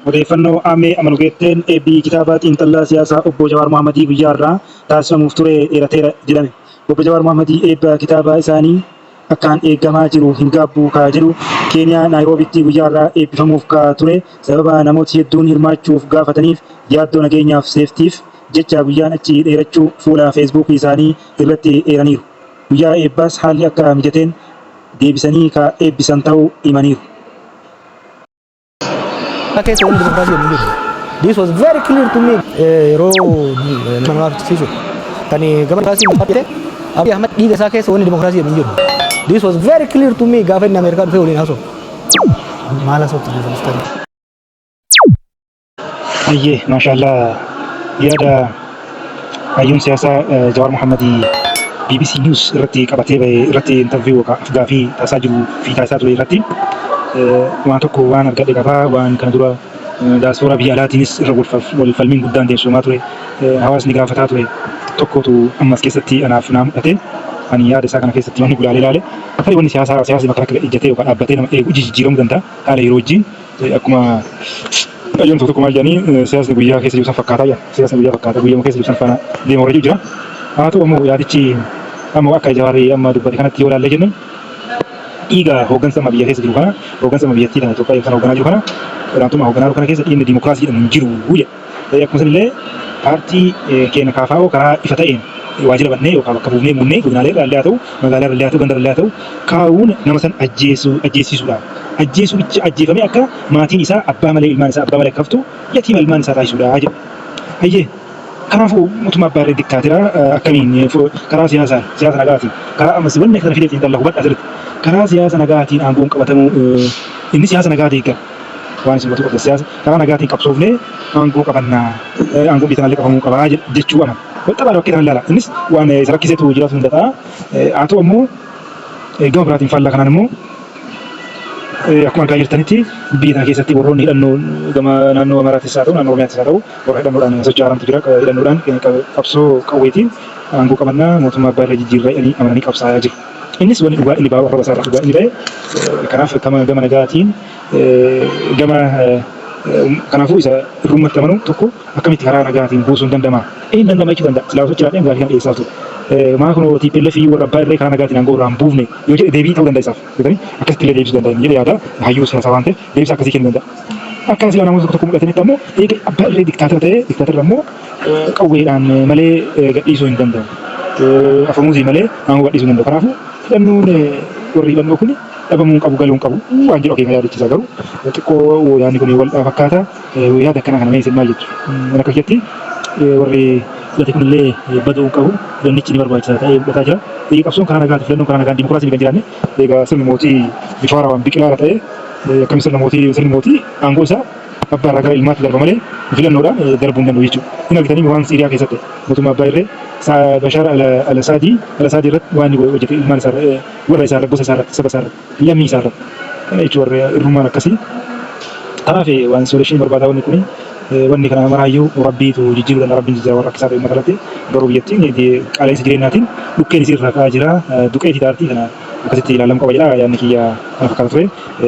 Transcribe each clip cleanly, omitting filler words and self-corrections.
odeeffannoo amee amanugeetteen eebbii kitaaba xiinxallaa siyaasaa obbo Jawaar Mohammadii guyyaa irraa taasifamuuf ture dheerateera jedhame. Obbo Jawaar Mohammadii eebba kitaaba isaanii akkaan eeggamaa jiru hin gaabbu kaa jedhu Keeniyaa Naayiroobitti guyyaa irraa eebbifamuuf kaa ture sababa namooti hedduun hirmaachuuf gaafataniif yaaddoo nageenyaaf seeftiif jecha guyyaan achi dheerachuu fuula feesbuukii isaanii irratti eeraniiru. Guyyaa eebbaas haalli akka mijateen deebisanii kaa eebbisan ta'uu himaniiru. Case on democracy in India. This was very clear to me. Abiy Ahmed diga sa case on democracy in India. This was very clear to me. Government America failed in also. Malas of the study. Aye, mashallah. Yada ayun siyasa Jawar Mohammadi BBC News irratti qabatee irratti interview gaaffii taasisaa jiru fi taasisaa ture irratti waan tokko waan argadhe qabaa waan kana dura diaspora biyya alaatiinis irra wal falmiin guddaan deemsifamaa ture hawaasni gaafataa ture tokkotu ammas keessatti anaaf naa mul'ate ani yaada isaa kana keessatti wanni gulaalee ilaale tarii wanni siyaasni bakka akka ijjatee yookaan dhaabbatee nama eegu jijjiiramuu danda'a haala yeroo wajjin akkuma ayyoon tokko maal jedhanii siyaasni guyyaa keessa jiru san fakkaataa jira siyaasni guyyaa fakkaata guyyaa keessa jiru san faana deema warra jira haa ta'u ammoo yaadichi amma akka Jawaarii amma dubbate kanatti yoo ilaalle jennu dhiiga hooggansa amma biyya keessa jiru kana hooggansa amma biyyattii kana Itoophiyaa kan hoogganaa jiru kana olaantummaa hoogganaa kana keessa dhiinni dimookiraasiidhaan hin jiru jedha akkuma sanillee paartii keenya kaafaa'oo karaa ifa ta'een waajjira bannee yookaan bakka buufnee muunnee godinaalee irraa illee haa ta'u magaalaa irraa illee haa ta'u ganda irraa illee haa ta'u kaa'uun nama san ajjeesisuudha. Ajjeesuu bicha ajjeefamee akka maatiin isaa abbaa malee ilmaan isaa abbaa malee akka haftu yatiima ilmaan isaa taasisuudha jedha. Hayyee kanaafuu mootummaa abbaa irree diktaateraa akkamiin karaa siyaasa nagaatiin karaa ammas wanni kana fidee xiinxalla hubadhaa asirratti karaa siyaasa nagaatiin aangoon qabatamu inni siyaasa nagaatii eegala. Waan isin bakka siyaasa karaa nagaatiin qabsoofnee aangoo qabannaa aangoon biyya kanallee qabamuu qabaa jechuu amana. Wanta baala bakkee kana ilaala. Innis waan isa rakkiseetu jiraatu hin ta'a. Haa ta'u ammoo gama biraatiin faallaa kanaan immoo akkuma argaa jirtanitti biyya kana keessatti warroonni hidhannoo gama naannoo Amaaraattis haa ta'u naannoo Oromiyaattis haa ta'u warra hidhannoodhaan socho'aa jiru hidhannoodhaan qabsoo qawweetiin aangoo qabannaa mootummaa abbaa irra jijjiirraa jedhanii amananii qabsaa'aa jiru. Innis wanni dhugaa inni baa'u arraba isaa dhugaa inni ba'e kanaaf gama nagaatiin gama kanaafuu isa irrummatti amanu tokko akkamitti karaa nagaatiin buusuun danda'ama. Inni danda'ama jechuu danda'a. Silaa sochii laatee gaaffii kana dhiyeessaa ture. Maa kun TPLF fi warra abbaa irree karaa nagaatiin aangoo irraa hin buufne yoo jedhe deebii ta'uu danda'a isaaf. Akkasitti illee deebisuu danda'a jedhe yaada hayyuu siyaasaa waan ta'eef deebii akkasii kennuu danda'a. Akka silaa namoota tokko mul'atanitti ammoo eega abbaa irree diktaatara ta'ee diktaatara ammoo qawweedhaan malee gadhiisuu hin danda'u. Afamuuzii malee aangoo gadhiisuu hin danda'u. Kanaafuu hidhannoon warri hidhannoo kun dhabamuu qabu galuun qabu waan jedhu akeeka yaadachiisa garuu xiqqoo yaadni kun wal fakkaata yaada akkana kana meeshaa maal jechuudha. Mana akka keessatti warri filate kunillee baduu qabu filannichi ni barbaachisaa ta'ee fudhataa jira. Qabsoon karaa nagaati filannoon karaa nagaan dimookiraasii kan jiraanne egaa sirni mootii bifa haaraan biqilaa ta'e akkamiin sirni mootii aangoo isaa abbaa irraa gara ilmaatti darba malee filannoodhaan darbuu hin danda'u jechuudha. Hin argitanii waan Siiriyaa keessatti mootummaa abbaa irree Bashaar al-Asaadii irratti waan hojjete ilmaan isaa warra isaa irratti gosa isaa irratti saba isaa irratti lammii isaa irratti kana jechuun warra irrummaan akkasii. Kanaaf waan sooreshiin barbaadaa wanni kuni wanni kana maraayyuu rabbiitu jijjiiruu danda'a rabbiin jijjiirraa warra akkasaa ta'e uummata irratti garuu biyyattiin qaala'insa jireenyaatiin dhukkeen isii irraa ka'aa jira duqeetii taartii kana akkasitti ilaalamuu qaba jedha yaadni kiyya kana fakkaata ture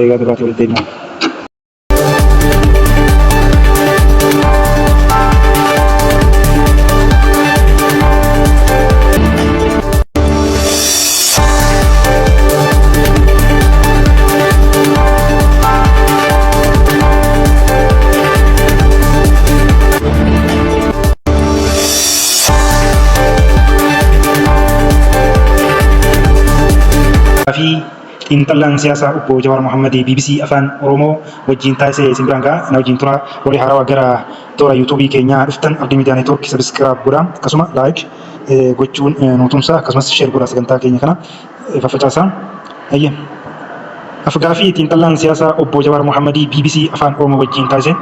yaada biraatii walitti deemna. Fi xiinxallaan siyaasaa obbo Jawaar Mohammadii BBC Afaan Oromoo wajjin taasisee isin biraan ga'a. Na wajjin tura warri haarawaa gara toora yuutuubii keenyaa dhuftan Abdii Miidiyaa Neetwoorkii sabiskiraayib godhaa akkasuma laayik gochuun nu tumsa akkasumas sheer godhaa sagantaa keenya kana faffacaasaa. Afgaaffii xiinxallaan siyaasaa obbo Jawaar Mohammadii BBC Afaan Oromoo wajjin taasisee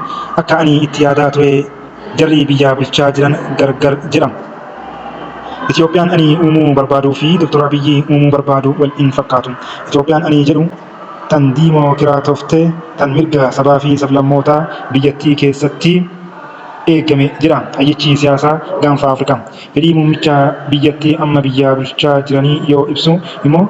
akka ani itti yaadaa ture jarri biyya bulchaa jiran gargar jedhama. Itoophiyaan ani uumuu barbaaduu fi Dr. Abiyyi uumuu barbaadu wal hin fakkaatu. Itoophiyaan ani jedhu tan diimookiraatofte tan mirga sabaa fi sablammootaa biyyattii keessatti eegame jedha hayyichi siyaasaa gaanfa Afrikaa. Fedhii muummicha biyyattii amma biyya bulchaa jiranii yoo ibsu immoo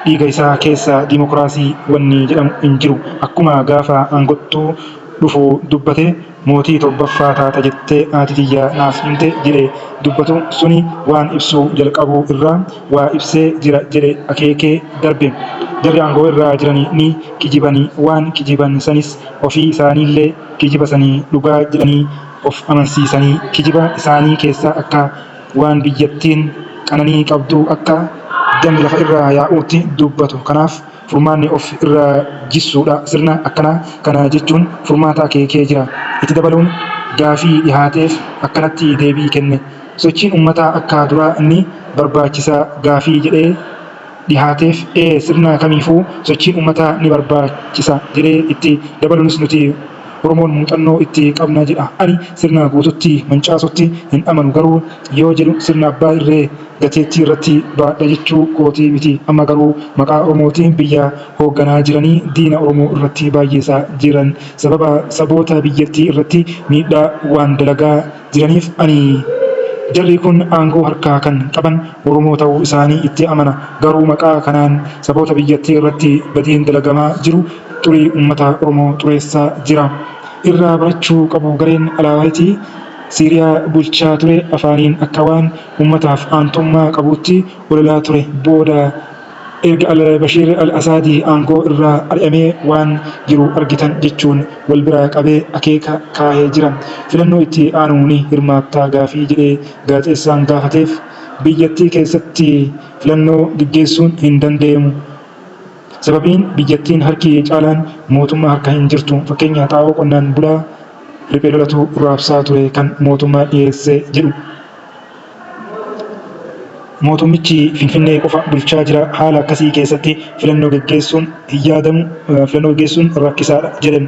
dhiiga isaa keessa diimookiraasii wanni jedhamu hin jiru. Akkuma gaafa aangottuu dhufu dubbate mootii torbaffaa taata jettee haati tiyya naaf himte jedhe dubbatu suni waan ibsuu jalqabu irraa waa ibsee jira jedhe akeekee darbe. Jarri aangoo irraa jiranii ni kijibanii waan kijiban sanis ofii isaaniillee kijiba sanii dhugaa jedhanii of amansiisanii kijiba isaanii keessaa akka waan biyyattiin qananii qabdu akka dammi lafa irraa yaa'uutti dubbatu. Kanaaf furmaanni of irraa jissuudha. Sirna akkanaa kana jechuun furmaata akeekee jira. Itti dabaluun gaafii dhihaateef akkanatti deebii kenne. Sochiin uummataa akka duraa inni barbaachisaa gaafii jedhee dhihaateef sirna kamiifuu sochiin uummataa ni barbaachisa jedhee itti dabaluunis nuti Oromoon muuxannoo itti qabna jedha. Ani sirna guututti mancaasutti hin amanu garuu yoo jedhu sirna abbaa irree gateettii irratti baadha jechuu kootii miti. Amma garuu maqaa Oromootiin biyya hoogganaa jiranii diina Oromoo irratti baay'eesaa jiran sababa saboota biyyattii irratti miidhaa waan dalagaa jiraniif ani jarri kun aangoo harkaa kan qaban Oromoo ta'uu isaanii itti amana. Garuu maqaa kanaan saboota biyyattii irratti badiin dalagamaa jiru xurii uummata Oromoo xureessaa jira. Irraa barachuu qabu gareen alaatii Siiriyaa bulchaa ture afaaniin akka waan uummataaf aantummaa qabutti ololaa ture. Booda erga al-Bashiir al-Asaadii aangoo irraa ari'amee waan jiru argitan jechuun wal biraa qabee akeeka kaahee jira. Filannoo itti aanu ni hirmaattaa gaafii jedhee gaazexeessaan gaafateef biyyattii keessatti filannoo gaggeessuun hin danda'amu. Sababiin biyyattiin harki caalaan mootummaa harka hin jirtu. Fakkeenya xaa'oo qonnaan bulaa riphee lolatu raabsaa ture kan mootummaa dhiyeesse jedhu. Mootummichi Finfinnee qofa bulchaa jira. Haala akkasii keessatti filannoo gaggeessuun hin yaadamu. Filannoo gaggeessuun rakkisaadha jedhan.